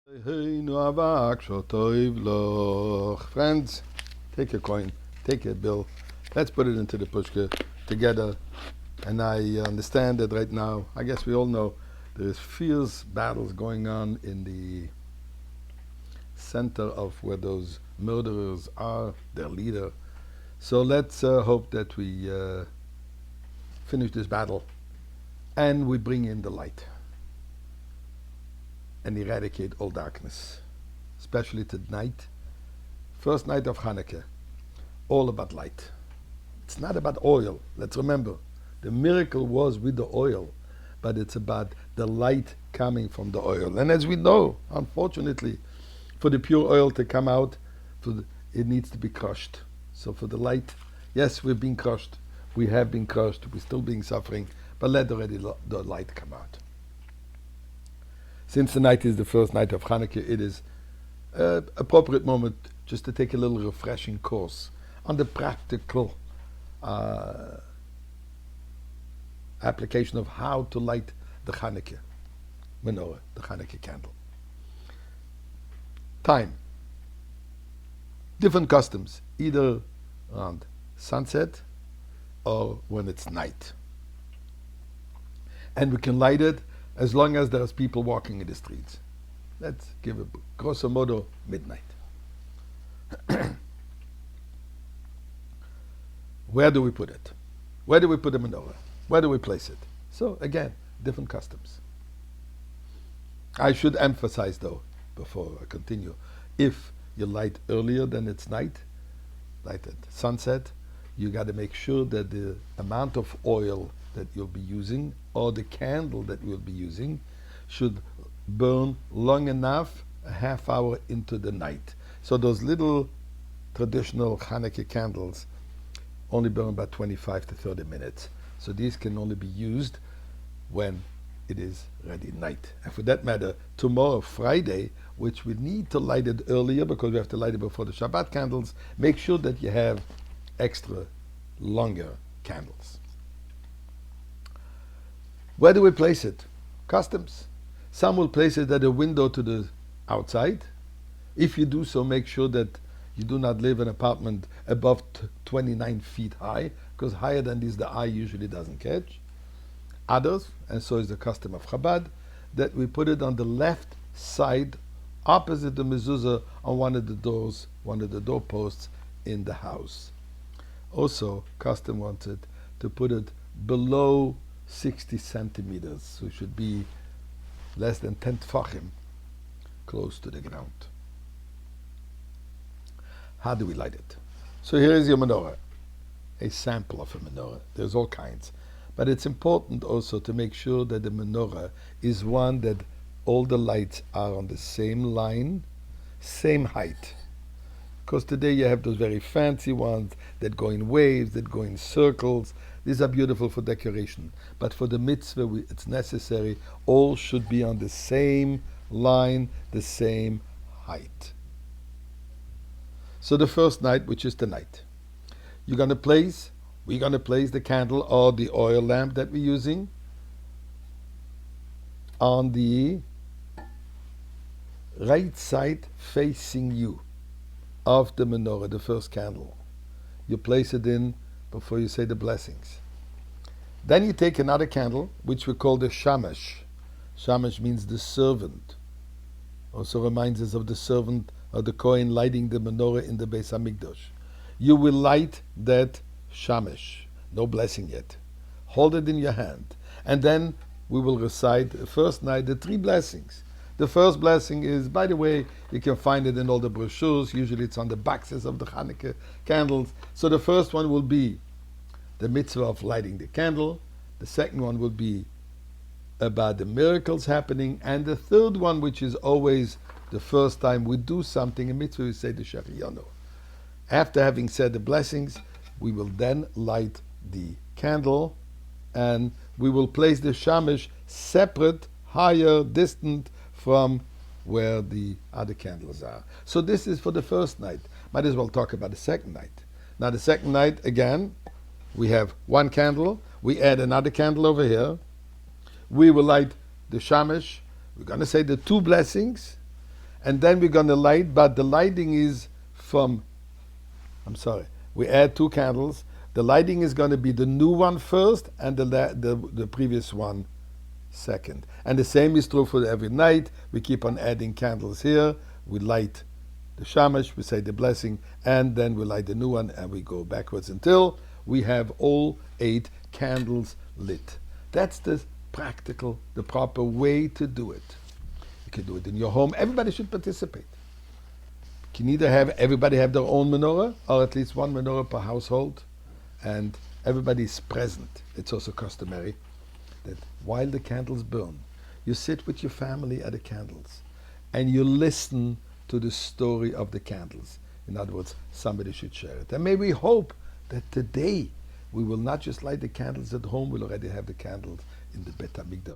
Friends, take a coin, take a bill. Let's put it into the pushka together. And I understand that right now, I guess we all know, there's fierce battles going on in the center of where those murderers are, their leader. So let's hope that we finish this battle and we bring in the light and eradicate all darkness, especially tonight, first night of Chanukah, all about light. It's not about oil. Let's remember, the miracle was with the oil, but it's about the light coming from the oil. And as we know, unfortunately, for the pure oil to come out, it needs to be crushed. So for the light, yes, we're being crushed. We have been crushed. We're still being suffering, but let already the light come out. Since the night is the first night of Chanukah, it is an appropriate moment just to take a little refreshing course on the practical application of how to light the Chanukah menorah, the Chanukah candle. Time. Different customs, either around sunset or when it's night. And we can light it as long as there's people walking in the streets. Let's give it grosso modo midnight. Where do we put it? Where do we put the menorah? Where do we place it? So again, different customs. I should emphasize though, before I continue, if you light earlier than it's night, light at sunset, you got to make sure that the amount of oil that you'll be using or the candle that you'll be using should burn long enough, a half hour into the night. So those little traditional Chanukah candles only burn about 25 to 30 minutes. So these can only be used when it is ready night. And for that matter, tomorrow, Friday, which we need to light it earlier because we have to light it before the Shabbat candles, make sure that you have extra longer candles. Where do we place it? Customs. Some will place it at a window to the outside. If you do so, make sure that you do not live in an apartment above 29 feet high, because higher than this the eye usually doesn't catch. Others, and so is the custom of Chabad, that we put it on the left side opposite the mezuzah on one of the doors, one of the doorposts in the house. Also, custom wants it to put it below 60 centimeters, so it should be less than 10 tfachim, close to the ground. How do we light it? So here is your menorah, a sample of a menorah. There's all kinds. But it's important also to make sure that the menorah is one that all the lights are on the same line, same height. Because today you have those very fancy ones that go in waves, that go in circles. These are beautiful for decoration. But for the mitzvah, it's necessary all should be on the same line, the same height. So the first night, which is tonight, we're going to place the candle or the oil lamp that we're using on the right side facing you of the menorah, the first candle. You place it in before you say the blessings. Then you take another candle, which we call the shamash. Shamash means the servant. Also reminds us of the servant of the Kohen lighting the menorah in the Beis Hamikdash. You will light that shamash. No blessing yet. Hold it in your hand. And then we will recite the first night the 3 blessings. The first blessing is, by the way, you can find it in all the brochures. Usually it's on the boxes of the Chanukah candles. So the first one will be the mitzvah of lighting the candle. The second one will be about the miracles happening. And the third one, which is always the first time we do something, in mitzvah we say the Shechiyanu. After having said the blessings, we will then light the candle and we will place the shamash separate, higher, distant from where the other candles are. So this is for the first night. Might as well talk about the second night. Now the second night, again, we have one candle. We add another candle over here. We will light the shamash. We're going to say the 2 blessings. and then we're going to light, but the lighting is from, we add 2 candles. The lighting is going to be the new one first and the previous one second. And the same is true for every night. We keep on adding candles here. We light the shamash, we say the blessing, and then we light the new one and we go backwards until we have all 8 candles lit. That's the proper way to do it. You can do it in your home. Everybody should participate. You can either have everybody have their own menorah, or at least 1 menorah per household, and everybody is present. It's also customary that while the candles burn, you sit with your family at the candles, and you listen to the story of the candles. In other words, somebody should share it. And may we hope that today we will not just light the candles at home, we'll already have the candles in the Bet HaMikdash.